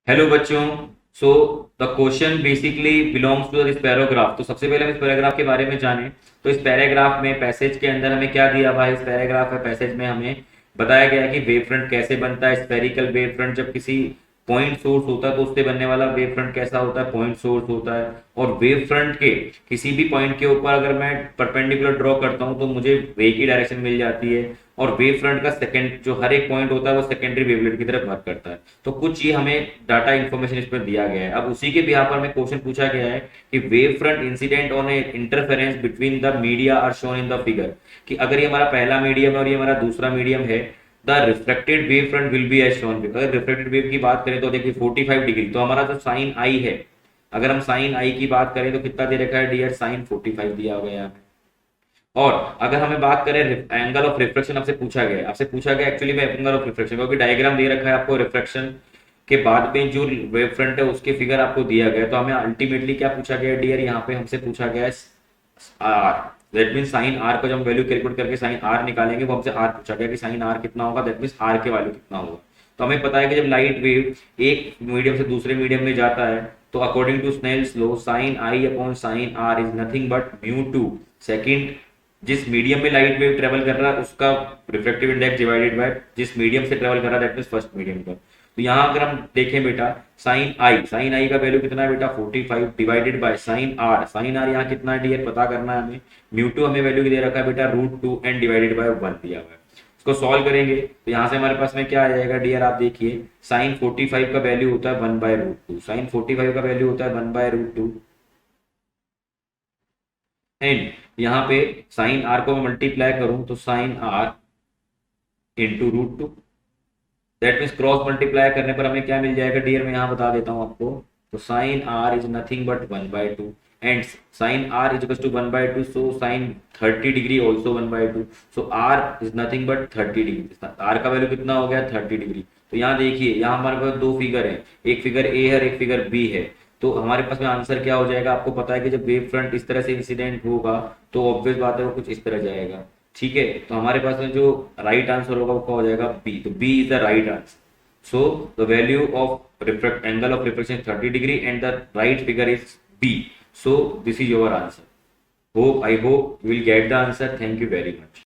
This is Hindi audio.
हेलो बच्चों। So the question basically belongs to this paragraph. तो सबसे पहले हम इस पैराग्राफ के बारे में जानें। तो इस पैराग्राफ में पैसेज के अंदर हमें क्या दिया हुआ है? इस पैराग्राफ में पैसेज में हमें बताया गया है कि वेव फ्रंट कैसे बनता है। स्फेरिकल वेव फ्रंट जब किसी पॉइंट सोर्स होता है तो उससे बनने वाला वेव फ्रंट कैसा होता है? पॉइंट सोर्स होता है। और वेव फ्रंट के किसी भी पॉइंट के ऊपर अगर मैं परपेंडिकुलर ड्रॉ करता हूं तो मुझे वे की डायरेक्शन मिल जाती है। और वेव फ्रंट का सेकंड जो हर एक पॉइंट होता है वो सेकेंडरी वेवलेट की तरफ वर्क करता है। तो कुछ ये हमें डाटा इन्फॉर्मेशन इस पर दिया गया है। अब उसी के बिहार पर हमें क्वेश्चन पूछा गया है कि wave front incident on a interference between the media are shown in the figure. कि अगर ये हमारा पहला मीडियम है और ये हमारा दूसरा मीडियम है, the reflected wave front will be as shown. अगर रिफ्लेक्टेड वेव की बात करें तो देखिए 45 डिग्री, तो हमारा जो साइन आई है, अगर हम साइन आई की बात करें तो कितना दे रखा है डियर? साइन 45 दिया हुआ है यहाँ पे। और अगर हमें बात करें एंगल ऑफ रिफ्लेक्शन, आपसे पूछा गया एक्चुअली में एंगल ऑफ रिफ्लेक्शन, क्योंकि डायग्राम दे रखा है आपको रिफ्लेक्शन के बाद में जो वेव फ्रंट है उसके फिगर आपको दिया गया है। तो हमें अल्टीमेटली क्या पूछा गया डियर? यहाँ पे हमसे पूछा गया है R. That mean sine R को जब हम वैल्यू कैलकुलेट करके साइन आर निकालेंगे, वो हमसे आर पूछा गया कि साइन आर कितना होगा। दैट मीन आर के वैल्यू कितना होगा। तो हमें पता है कि जब लाइट वेव एक मीडियम से दूसरे मीडियम में जाता है तो according to Snell's law sine I upon sine R is nothing but mu two second. जिस मीडियम में लाइट वेव ट्रेवल कर रहा है उसका रिफ्लेक्टिव इंडेक्स डिवाइडेड बाय जिस मीडियम से ट्रेवल कर रहा है, दैट मीन फर्स्ट मीडियम का। तो यहाँ अगर हम देखें बेटा, साइन आई का वैल्यू कितना है बेटा? 45 डिवाइडेड बाय साइन आर यहाँ कितना है डियर? पता करना है हमें। म्यू टू हमें वैल्यू दे रखा है बेटा √2 एंड डिवाइडेड बाय 1 दिया हुआ है। इसको सॉल्व करेंगे तो यहाँ से हमारे पास में क्या आ जाएगा डियर? आप देखिए, साइन 45 का वैल्यू होता है 1/√2। साइन 45 का वैल्यू होता है 1/√2 एंड यहाँ पे साइन आर को मैं मल्टीप्लाई करूं तो sine R into √2। That means cross multiply करने पर हमें क्या मिल जाएगा डियर? मैं यहाँ बता देता हूँ आपको। तो sine R is nothing but 1/2 and sine R is to 1/2, so sine 30 degree also 1/2। So R is nothing but 30 degree. R का वैल्यू कितना हो गया? 30 डिग्री। तो यहाँ देखिए, यहाँ हमारे पास दो फिगर है, एक फिगर ए है और एक फिगर बी है। तो हमारे पास में आंसर क्या हो जाएगा? आपको पता है कि जब वेव फ्रंट इस तरह से इंसिडेंट होगा तो ऑब्वियस बात है वो कुछ इस तरह जाएगा। ठीक है, तो हमारे पास में जो राइट आंसर होगा वो क्या हो जाएगा? बी। तो B is the right answer. So the value of reflect angle of reflection 30 degree and the right figure is B. So this is your answer. Hope, I hope you will get the answer. Thank you very much.